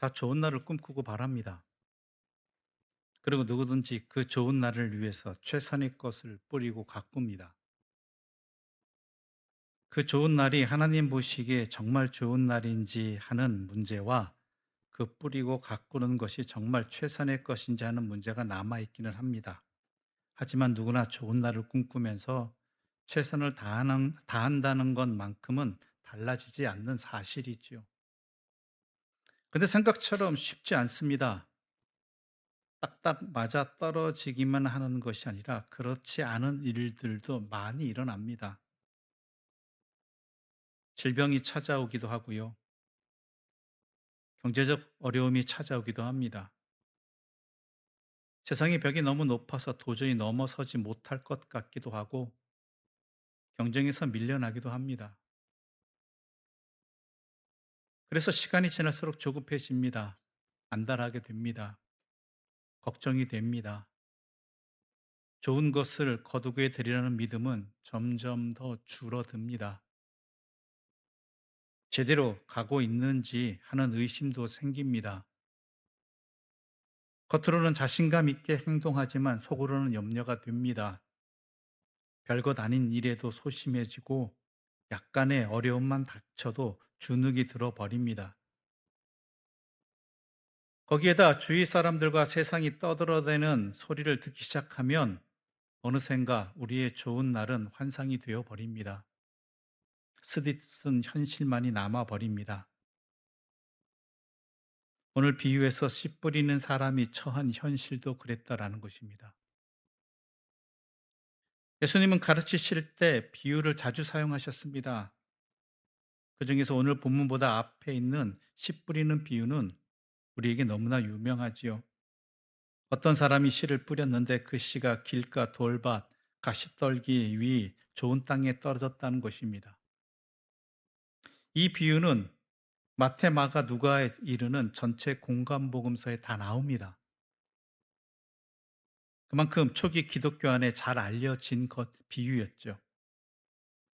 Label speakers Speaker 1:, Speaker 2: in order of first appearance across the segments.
Speaker 1: 다 좋은 날을 꿈꾸고 바랍니다. 그리고 누구든지 그 좋은 날을 위해서 최선의 것을 뿌리고 가꿉니다. 그 좋은 날이 하나님 보시기에 정말 좋은 날인지 하는 문제와 그 뿌리고 가꾸는 것이 정말 최선의 것인지 하는 문제가 남아있기는 합니다. 하지만 누구나 좋은 날을 꿈꾸면서 최선을 다한다는 것만큼은 달라지지 않는 사실이지요. 근데 생각처럼 쉽지 않습니다. 딱딱 맞아 떨어지기만 하는 것이 아니라 그렇지 않은 일들도 많이 일어납니다. 질병이 찾아오기도 하고요. 경제적 어려움이 찾아오기도 합니다. 세상의 벽이 너무 높아서 도저히 넘어서지 못할 것 같기도 하고 경쟁에서 밀려나기도 합니다. 그래서 시간이 지날수록 조급해집니다. 안달하게 됩니다. 걱정이 됩니다. 좋은 것을 거두게 되리라는 믿음은 점점 더 줄어듭니다. 제대로 가고 있는지 하는 의심도 생깁니다. 겉으로는 자신감 있게 행동하지만 속으로는 염려가 됩니다. 별것 아닌 일에도 소심해지고 약간의 어려움만 닥쳐도 주눅이 들어버립니다. 거기에다 주위 사람들과 세상이 떠들어대는 소리를 듣기 시작하면 어느샌가 우리의 좋은 날은 환상이 되어 버립니다. 스디쓴 현실만이 남아 버립니다. 오늘 비유에서 씨 뿌리는 사람이 처한 현실도 그랬다라는 것입니다. 예수님은 가르치실 때 비유를 자주 사용하셨습니다. 그중에서 오늘 본문보다 앞에 있는 씨 뿌리는 비유는 우리에게 너무나 유명하지요. 어떤 사람이 씨를 뿌렸는데 그 씨가 길가 돌밭, 가시떨기 위 좋은 땅에 떨어졌다는 것입니다. 이 비유는 마태, 마가, 누가에 이르는 전체 공간복음서에 다 나옵니다. 그만큼 초기 기독교 안에 잘 알려진 비유였죠.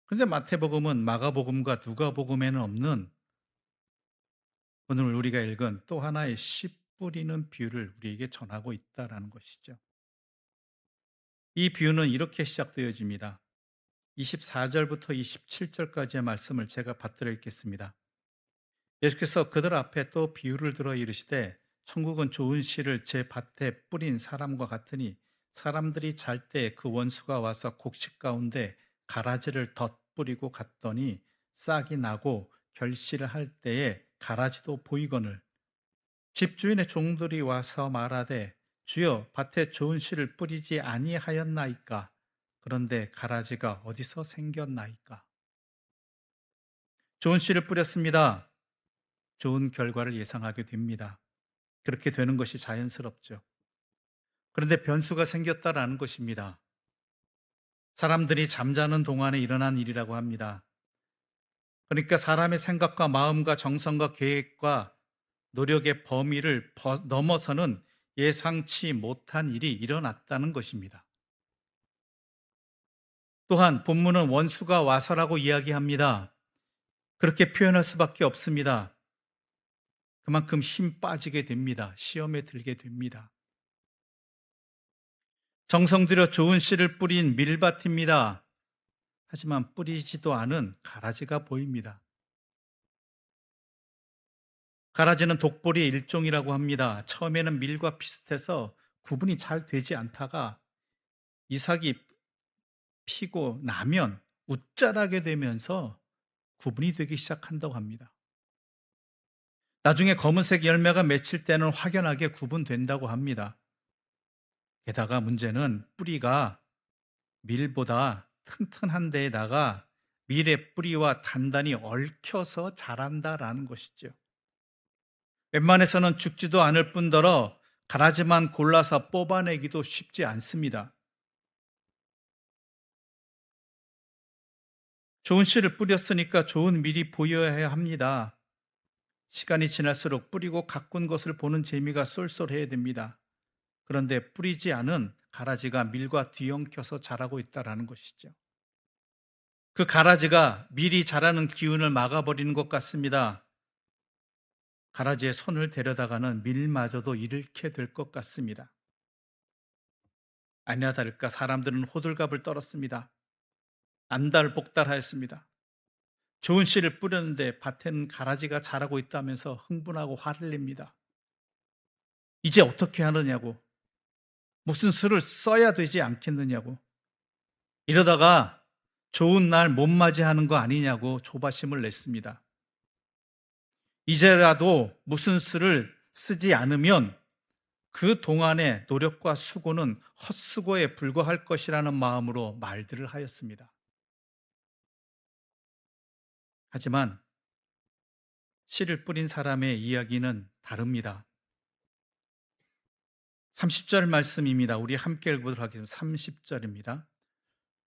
Speaker 1: 그런데 마태복음은 마가복음과 누가복음에는 없는 오늘 우리가 읽은 또 하나의 씨 뿌리는 비유를 우리에게 전하고 있다라는 것이죠. 이 비유는 이렇게 시작되어집니다. 24절부터 27절까지의 말씀을 제가 받들어 읽겠습니다. 예수께서 그들 앞에 또 비유를 들어 이르시되 천국은 좋은 씨를 제 밭에 뿌린 사람과 같으니 사람들이 잘 때 그 원수가 와서 곡식 가운데 가라지를 덧뿌리고 갔더니 싹이 나고 결실을 할 때에 가라지도 보이거늘 집주인의 종들이 와서 말하되 주여 밭에 좋은 씨를 뿌리지 아니하였나이까 그런데 가라지가 어디서 생겼나이까. 좋은 씨를 뿌렸습니다. 좋은 결과를 예상하게 됩니다. 그렇게 되는 것이 자연스럽죠. 그런데 변수가 생겼다라는 것입니다. 사람들이 잠자는 동안에 일어난 일이라고 합니다. 그러니까 사람의 생각과 마음과 정성과 계획과 노력의 범위를 넘어서는 예상치 못한 일이 일어났다는 것입니다. 또한 본문은 원수가 와서라고 이야기합니다. 그렇게 표현할 수밖에 없습니다. 그만큼 힘 빠지게 됩니다. 시험에 들게 됩니다. 정성 들여 좋은 씨를 뿌린 밀밭입니다. 하지만 뿌리지도 않은 가라지가 보입니다. 가라지는 독보리의 일종이라고 합니다. 처음에는 밀과 비슷해서 구분이 잘 되지 않다가 이삭이 피고 나면 웃자라게 되면서 구분이 되기 시작한다고 합니다. 나중에 검은색 열매가 맺힐 때는 확연하게 구분된다고 합니다. 게다가 문제는 뿌리가 밀보다 튼튼한 데에다가 밀의 뿌리와 단단히 얽혀서 자란다라는 것이죠. 웬만해서는 죽지도 않을 뿐더러 가라지만 골라서 뽑아내기도 쉽지 않습니다. 좋은 씨를 뿌렸으니까 좋은 밀이 보여야 합니다. 시간이 지날수록 뿌리고 가꾼 것을 보는 재미가 쏠쏠해야 됩니다. 그런데 뿌리지 않은 가라지가 밀과 뒤엉켜서 자라고 있다는 것이죠. 그 가라지가 밀이 자라는 기운을 막아버리는 것 같습니다. 가라지에 손을 데려다가는 밀마저도 잃게 될 것 같습니다. 아니나 다를까 사람들은 호들갑을 떨었습니다. 안달복달하였습니다. 좋은 씨를 뿌렸는데 밭에는 가라지가 자라고 있다면서 흥분하고 화를 냅니다. 이제 어떻게 하느냐고, 무슨 수를 써야 되지 않겠느냐고, 이러다가 좋은 날 못 맞이하는 거 아니냐고 조바심을 냈습니다. 이제라도 무슨 수를 쓰지 않으면 그 동안의 노력과 수고는 헛수고에 불과할 것이라는 마음으로 말들을 하였습니다. 하지만 씨를 뿌린 사람의 이야기는 다릅니다. 30절 말씀입니다. 우리 함께 읽어보도록 하겠습니다. 30절입니다.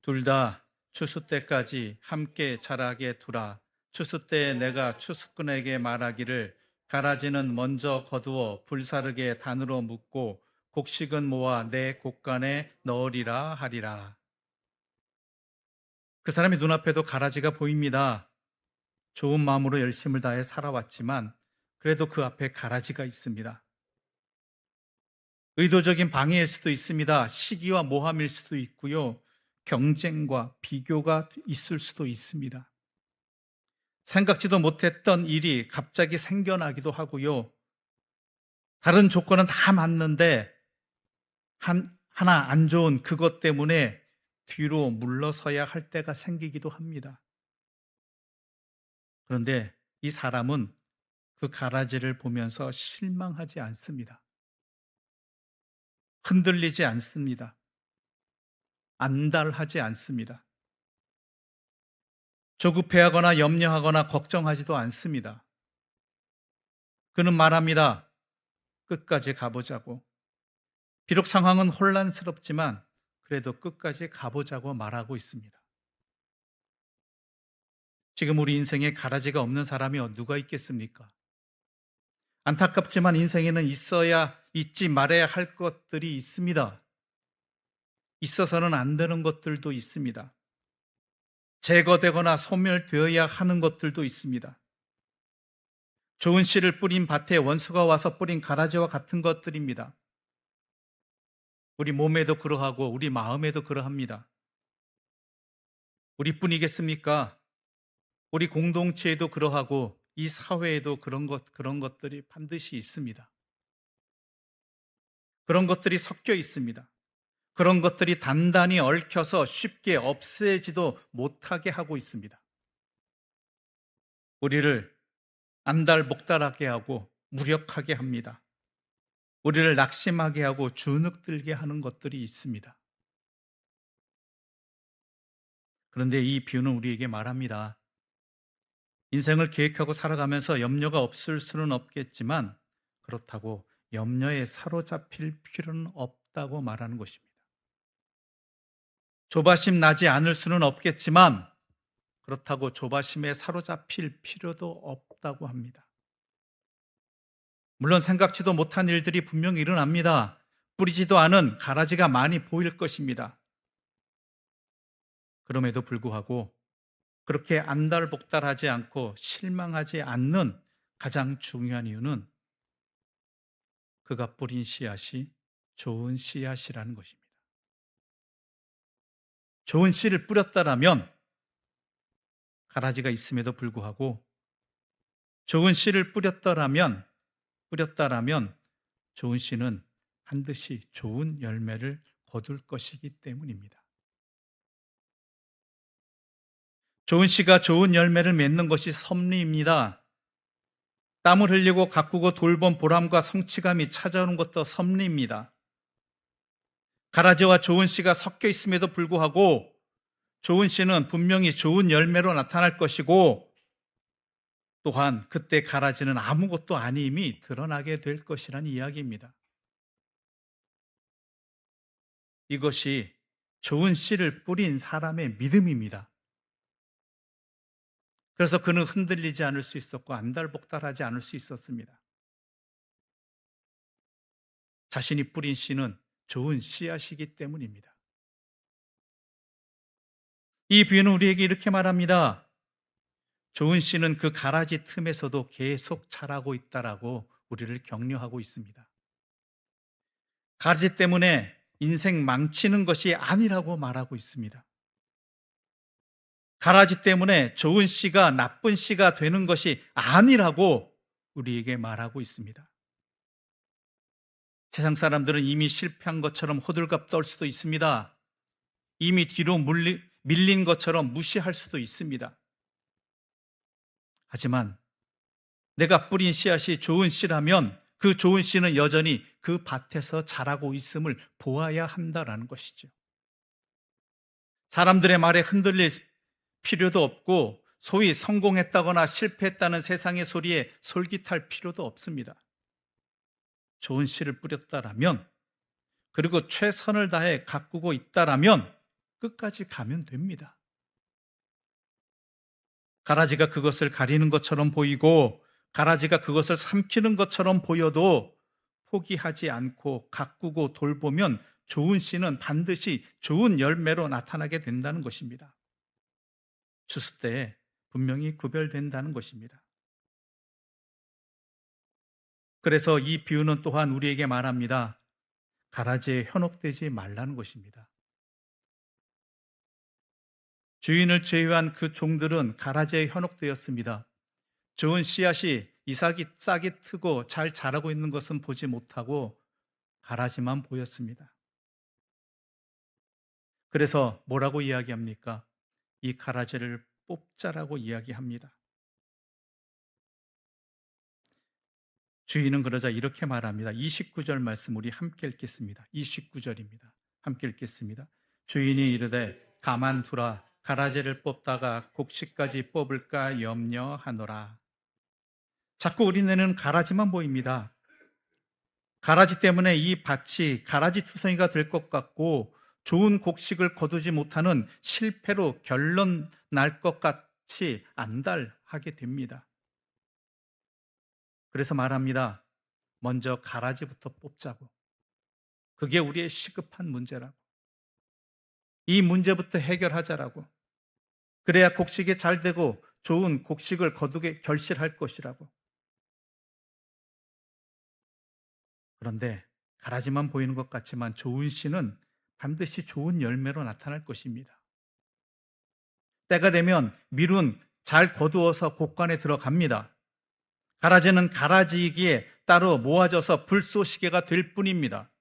Speaker 1: 둘 다 추수 때까지 함께 자라게 두라. 추수 때에 내가 추수꾼에게 말하기를 가라지는 먼저 거두어 불사르게 단으로 묶고 곡식은 모아 내 곡간에 넣으리라 하리라. 그 사람의 눈앞에도 가라지가 보입니다. 좋은 마음으로 열심을 다해 살아왔지만 그래도 그 앞에 가라지가 있습니다. 의도적인 방해일 수도 있습니다. 시기와 모함일 수도 있고요. 경쟁과 비교가 있을 수도 있습니다. 생각지도 못했던 일이 갑자기 생겨나기도 하고요. 다른 조건은 다 맞는데 하나 안 좋은 그것 때문에 뒤로 물러서야 할 때가 생기기도 합니다. 그런데 이 사람은 그 가라지를 보면서 실망하지 않습니다. 흔들리지 않습니다. 안달하지 않습니다. 조급해하거나 염려하거나 걱정하지도 않습니다. 그는 말합니다. 끝까지 가보자고. 비록 상황은 혼란스럽지만 그래도 끝까지 가보자고 말하고 있습니다. 지금 우리 인생에 가라지가 없는 사람이 누가 있겠습니까? 안타깝지만 인생에는 있지 말아야 할 것들이 있습니다. 있어서는 안 되는 것들도 있습니다. 제거되거나 소멸되어야 하는 것들도 있습니다. 좋은 씨를 뿌린 밭에 원수가 와서 뿌린 가라지와 같은 것들입니다. 우리 몸에도 그러하고 우리 마음에도 그러합니다. 우리뿐이겠습니까? 우리 공동체에도 그러하고 이 사회에도 그런 것들이 반드시 있습니다. 그런 것들이 섞여 있습니다. 그런 것들이 단단히 얽혀서 쉽게 없애지도 못하게 하고 있습니다. 우리를 안달복달하게 하고 무력하게 합니다. 우리를 낙심하게 하고 주눅들게 하는 것들이 있습니다. 그런데 이 비유는 우리에게 말합니다. 인생을 계획하고 살아가면서 염려가 없을 수는 없겠지만 그렇다고 염려에 사로잡힐 필요는 없다고 말하는 것입니다. 조바심 나지 않을 수는 없겠지만 그렇다고 조바심에 사로잡힐 필요도 없다고 합니다. 물론 생각지도 못한 일들이 분명히 일어납니다. 뿌리지도 않은 가라지가 많이 보일 것입니다. 그럼에도 불구하고 그렇게 안달복달하지 않고 실망하지 않는 가장 중요한 이유는 그가 뿌린 씨앗이 좋은 씨앗이라는 것입니다. 좋은 씨를 뿌렸다라면 가라지가 있음에도 불구하고 좋은 씨를 뿌렸다라면 좋은 씨는 반드시 좋은 열매를 거둘 것이기 때문입니다. 좋은 씨가 좋은 열매를 맺는 것이 섭리입니다. 땀을 흘리고 가꾸고 돌본 보람과 성취감이 찾아오는 것도 섭리입니다. 가라지와 좋은 씨가 섞여 있음에도 불구하고 좋은 씨는 분명히 좋은 열매로 나타날 것이고 또한 그때 가라지는 아무것도 아님이 드러나게 될 것이라는 이야기입니다. 이것이 좋은 씨를 뿌린 사람의 믿음입니다. 그래서 그는 흔들리지 않을 수 있었고 안달복달하지 않을 수 있었습니다. 자신이 뿌린 씨는 좋은 씨앗이기 때문입니다. 이 비유는 우리에게 이렇게 말합니다. 좋은 씨는 그 가라지 틈에서도 계속 자라고 있다라고 우리를 격려하고 있습니다. 가지 때문에 인생 망치는 것이 아니라고 말하고 있습니다. 가라지 때문에 좋은 씨가 나쁜 씨가 되는 것이 아니라고 우리에게 말하고 있습니다. 세상 사람들은 이미 실패한 것처럼 호들갑 떨 수도 있습니다. 이미 뒤로 밀린 것처럼 무시할 수도 있습니다. 하지만 내가 뿌린 씨앗이 좋은 씨라면 그 좋은 씨는 여전히 그 밭에서 자라고 있음을 보아야 한다라는 것이죠. 사람들의 말에 흔들릴 필요도 없고 소위 성공했다거나 실패했다는 세상의 소리에 솔깃할 필요도 없습니다. 좋은 씨를 뿌렸다라면, 그리고 최선을 다해 가꾸고 있다라면 끝까지 가면 됩니다. 가라지가 그것을 가리는 것처럼 보이고 가라지가 그것을 삼키는 것처럼 보여도 포기하지 않고 가꾸고 돌보면 좋은 씨는 반드시 좋은 열매로 나타나게 된다는 것입니다. 추수 때에 분명히 구별된다는 것입니다. 그래서 이 비유는 또한 우리에게 말합니다. 가라지에 현혹되지 말라는 것입니다. 주인을 제외한 그 종들은 가라지에 현혹되었습니다. 좋은 씨앗이 이삭이 싹이 트고 잘 자라고 있는 것은 보지 못하고 가라지만 보였습니다. 그래서 뭐라고 이야기합니까? 이 가라지를 뽑자라고 이야기합니다. 주인은 그러자 이렇게 말합니다. 29절 말씀 우리 함께 읽겠습니다. 29절입니다. 함께 읽겠습니다. 주인이 이르되 가만두라, 가라지를 뽑다가 곡식까지 뽑을까 염려하노라. 자꾸 우리는 가라지만 보입니다. 가라지 때문에 이 밭이 가라지 투성이가 될 것 같고 좋은 곡식을 거두지 못하는 실패로 결론 날 것 같이 안달하게 됩니다. 그래서 말합니다. 먼저 가라지부터 뽑자고. 그게 우리의 시급한 문제라고. 이 문제부터 해결하자라고. 그래야 곡식이 잘 되고 좋은 곡식을 거두게 결실할 것이라고. 그런데 가라지만 보이는 것 같지만 좋은 씨는 반드시 좋은 열매로 나타날 것입니다. 때가 되면 밀은 잘 거두어서 곡간에 들어갑니다. 가라지는 가라지이기에 따로 모아져서 불쏘시개가 될 뿐입니다.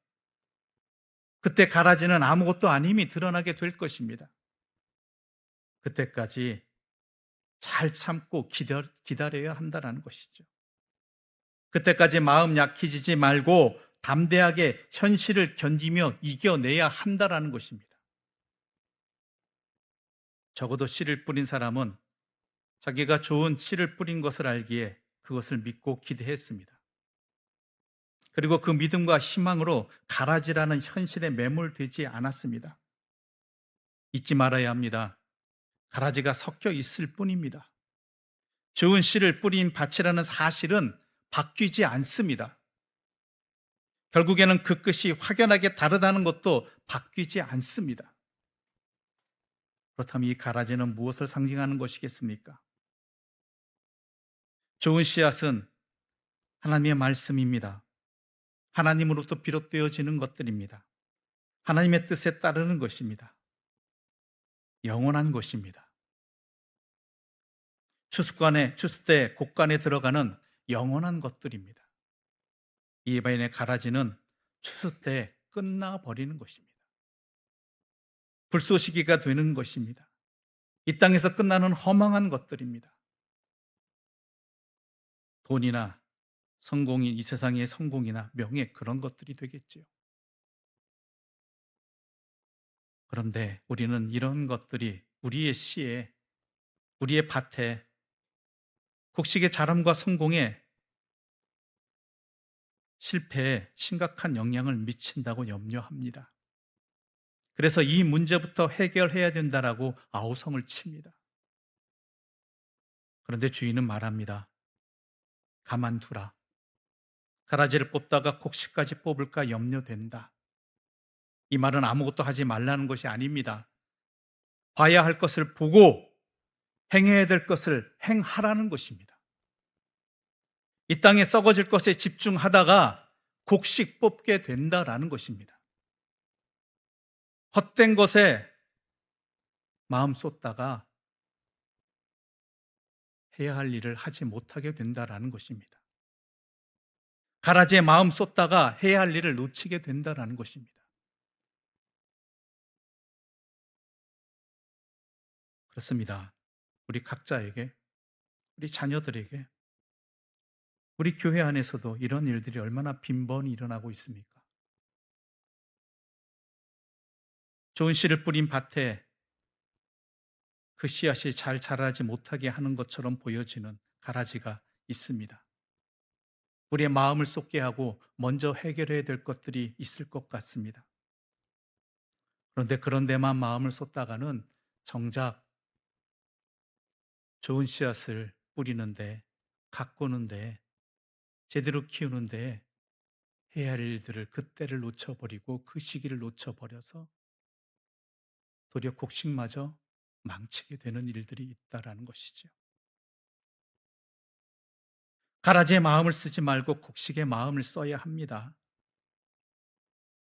Speaker 1: 그때 가라지는 아무것도 아님이 드러나게 될 것입니다. 그때까지 잘 참고 기다려야 한다는 것이죠. 그때까지 마음 약해지지 말고 담대하게 현실을 견디며 이겨내야 한다는 것입니다. 적어도 씨를 뿌린 사람은 자기가 좋은 씨를 뿌린 것을 알기에 그것을 믿고 기대했습니다. 그리고 그 믿음과 희망으로 가라지라는 현실에 매몰되지 않았습니다. 잊지 말아야 합니다. 가라지가 섞여 있을 뿐입니다. 좋은 씨를 뿌린 밭이라는 사실은 바뀌지 않습니다. 결국에는 그 끝이 확연하게 다르다는 것도 바뀌지 않습니다. 그렇다면 이 가라지는 무엇을 상징하는 것이겠습니까? 좋은 씨앗은 하나님의 말씀입니다. 하나님으로부터 비롯되어지는 것들입니다. 하나님의 뜻에 따르는 것입니다. 영원한 것입니다. 추수 때 곡간에 들어가는 영원한 것들입니다. 이 에바인의 가라지는 추수 때 끝나버리는 것입니다. 불쏘시개가 되는 것입니다. 이 땅에서 끝나는 허망한 것들입니다. 돈이나 성공이 이 세상의 성공이나 명예 그런 것들이 되겠지요. 그런데 우리는 이런 것들이 우리의 씨에, 우리의 밭에, 곡식의 자람과 성공에, 실패에 심각한 영향을 미친다고 염려합니다. 그래서 이 문제부터 해결해야 된다라고 아우성을 칩니다. 그런데 주인은 말합니다. 가만두라. 가라지를 뽑다가 곡식까지 뽑을까 염려된다. 이 말은 아무것도 하지 말라는 것이 아닙니다. 봐야 할 것을 보고 행해야 될 것을 행하라는 것입니다. 이 땅에 썩어질 것에 집중하다가 곡식 뽑게 된다라는 것입니다. 헛된 것에 마음 쏟다가 해야 할 일을 하지 못하게 된다라는 것입니다. 가라지에 마음 쏟다가 해야 할 일을 놓치게 된다라는 것입니다. 그렇습니다. 우리 각자에게, 우리 자녀들에게, 우리 교회 안에서도 이런 일들이 얼마나 빈번히 일어나고 있습니까? 좋은 씨를 뿌린 밭에 그 씨앗이 잘 자라지 못하게 하는 것처럼 보여지는 가라지가 있습니다. 우리의 마음을 쏟게 하고 먼저 해결해야 될 것들이 있을 것 같습니다. 그런데 그런 데만 마음을 쏟다가는 정작 좋은 씨앗을 뿌리는데, 가꾸는데, 제대로 키우는데 해야 할 일들을 그때를 놓쳐버리고 그 시기를 놓쳐버려서 도리어 곡식마저 망치게 되는 일들이 있다라는 것이죠. 가라지에 마음을 쓰지 말고 곡식에 마음을 써야 합니다.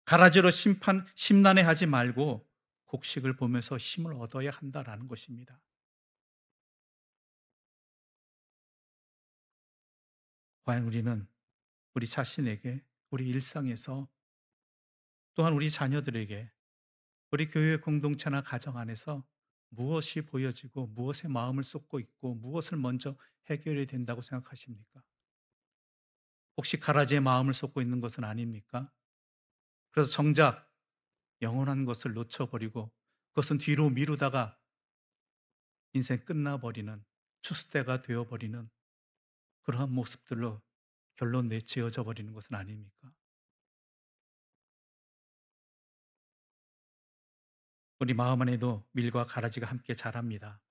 Speaker 1: 가라지로 심란해하지 말고 곡식을 보면서 힘을 얻어야 한다라는 것입니다. 과연 우리는 우리 자신에게, 우리 일상에서, 또한 우리 자녀들에게, 우리 교회 공동체나 가정 안에서 무엇이 보여지고 무엇에 마음을 쏟고 있고 무엇을 먼저 해결해야 된다고 생각하십니까? 혹시 가라지에 마음을 쏟고 있는 것은 아닙니까? 그래서 정작 영원한 것을 놓쳐버리고 그것은 뒤로 미루다가 인생 끝나버리는, 추수때가 되어버리는 그러한 모습들로 결론 내지어져 버리는 것은 아닙니까? 우리 마음 안에도 밀과 가라지가 함께 자랍니다.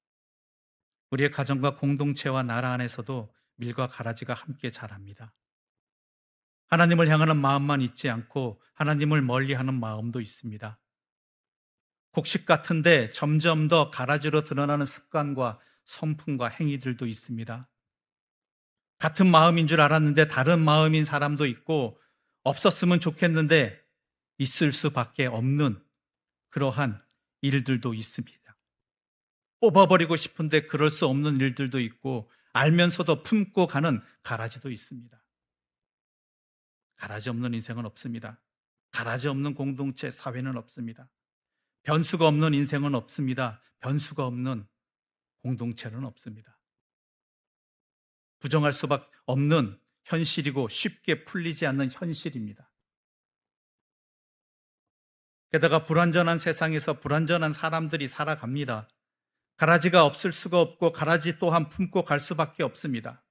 Speaker 1: 우리의 가정과 공동체와 나라 안에서도 밀과 가라지가 함께 자랍니다. 하나님을 향하는 마음만 있지 않고 하나님을 멀리하는 마음도 있습니다. 곡식 같은데 점점 더 가라지로 드러나는 습관과 성품과 행위들도 있습니다. 같은 마음인 줄 알았는데 다른 마음인 사람도 있고, 없었으면 좋겠는데 있을 수밖에 없는 그러한 일들도 있습니다. 뽑아버리고 싶은데 그럴 수 없는 일들도 있고, 알면서도 품고 가는 가라지도 있습니다. 가라지 없는 인생은 없습니다. 가라지 없는 공동체, 사회는 없습니다. 변수가 없는 인생은 없습니다. 변수가 없는 공동체는 없습니다. 부정할 수밖에 없는 현실이고 쉽게 풀리지 않는 현실입니다. 게다가 불완전한 세상에서 불완전한 사람들이 살아갑니다. 가라지가 없을 수가 없고 가라지 또한 품고 갈 수밖에 없습니다.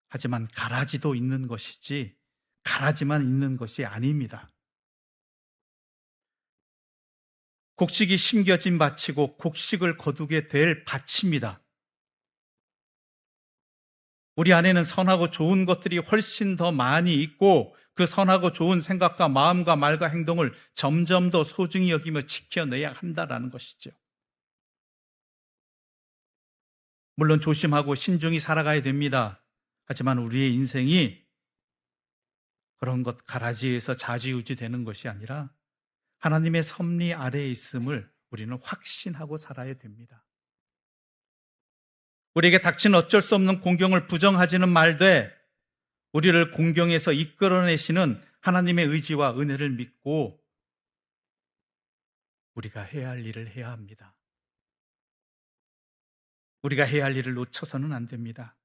Speaker 1: 하지만 가라지도 있는 것이지 가라지만 있는 것이 아닙니다. 곡식이 심겨진 밭이고 곡식을 거두게 될 밭입니다. 우리 안에는 선하고 좋은 것들이 훨씬 더 많이 있고 그 선하고 좋은 생각과 마음과 말과 행동을 점점 더 소중히 여기며 지켜내야 한다는 것이죠. 물론 조심하고 신중히 살아가야 됩니다. 하지만 우리의 인생이 그런 것 가라지에서 좌지우지 되는 것이 아니라 하나님의 섭리 아래에 있음을 우리는 확신하고 살아야 됩니다. 우리에게 닥치는 어쩔 수 없는 공경을 부정하지는 말되 우리를 공경에서 이끌어내시는 하나님의 의지와 은혜를 믿고 우리가 해야 할 일을 해야 합니다. 우리가 해야 할 일을 놓쳐서는 안 됩니다.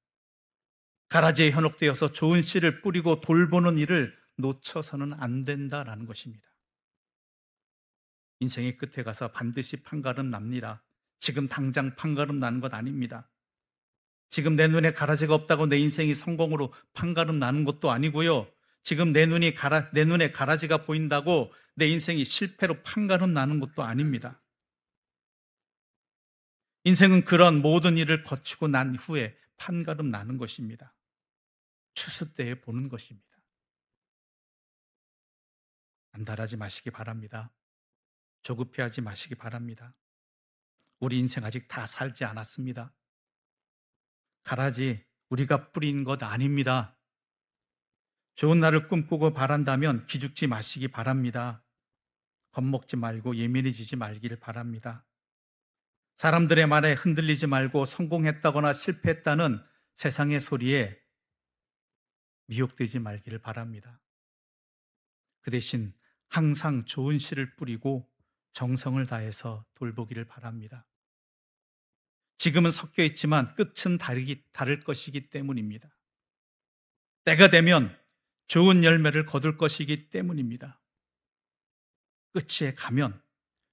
Speaker 1: 가라지에 현혹되어서 좋은 씨를 뿌리고 돌보는 일을 놓쳐서는 안 된다라는 것입니다. 인생의 끝에 가서 반드시 판가름 납니다. 지금 당장 판가름 나는 것 아닙니다. 지금 내 눈에 가라지가 없다고 내 인생이 성공으로 판가름 나는 것도 아니고요. 지금 내 눈에 가라지가 보인다고 내 인생이 실패로 판가름 나는 것도 아닙니다. 인생은 그런 모든 일을 거치고 난 후에 판가름 나는 것입니다. 추수 때에 보는 것입니다. 안달하지 마시기 바랍니다. 조급해하지 마시기 바랍니다. 우리 인생 아직 다 살지 않았습니다. 가라지 우리가 뿌린 것 아닙니다. 좋은 날을 꿈꾸고 바란다면 기죽지 마시기 바랍니다. 겁먹지 말고 예민해지지 말기를 바랍니다. 사람들의 말에 흔들리지 말고 성공했다거나 실패했다는 세상의 소리에 미혹되지 말기를 바랍니다. 그 대신 항상 좋은 씨를 뿌리고 정성을 다해서 돌보기를 바랍니다. 지금은 섞여 있지만 끝은 다를 것이기 때문입니다. 때가 되면 좋은 열매를 거둘 것이기 때문입니다. 끝에 가면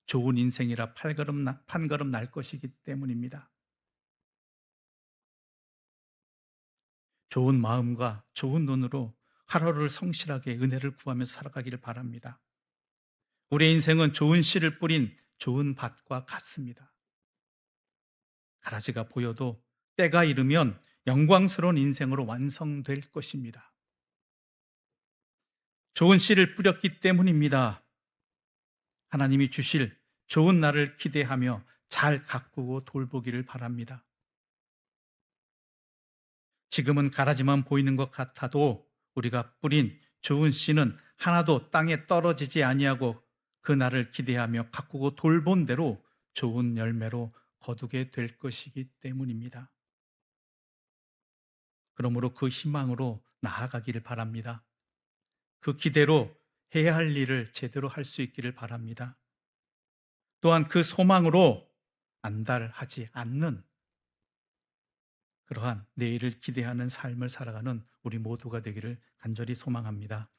Speaker 1: 좋은 인생이라 판가름 날 것이기 때문입니다. 좋은 마음과 좋은 눈으로 하루를 성실하게 은혜를 구하며 살아가기를 바랍니다. 우리의 인생은 좋은 씨를 뿌린 좋은 밭과 같습니다. 가라지가 보여도 때가 이르면 영광스러운 인생으로 완성될 것입니다. 좋은 씨를 뿌렸기 때문입니다. 하나님이 주실 좋은 날을 기대하며 잘 가꾸고 돌보기를 바랍니다. 지금은 가라지만 보이는 것 같아도 우리가 뿌린 좋은 씨는 하나도 땅에 떨어지지 아니하고 그 날을 기대하며 가꾸고 돌본 대로 좋은 열매로 거두게 될 것이기 때문입니다. 그러므로 그 희망으로 나아가기를 바랍니다. 그 기대로 해야 할 일을 제대로 할 수 있기를 바랍니다. 또한 그 소망으로 안달하지 않는 그러한 내일을 기대하는 삶을 살아가는 우리 모두가 되기를 간절히 소망합니다.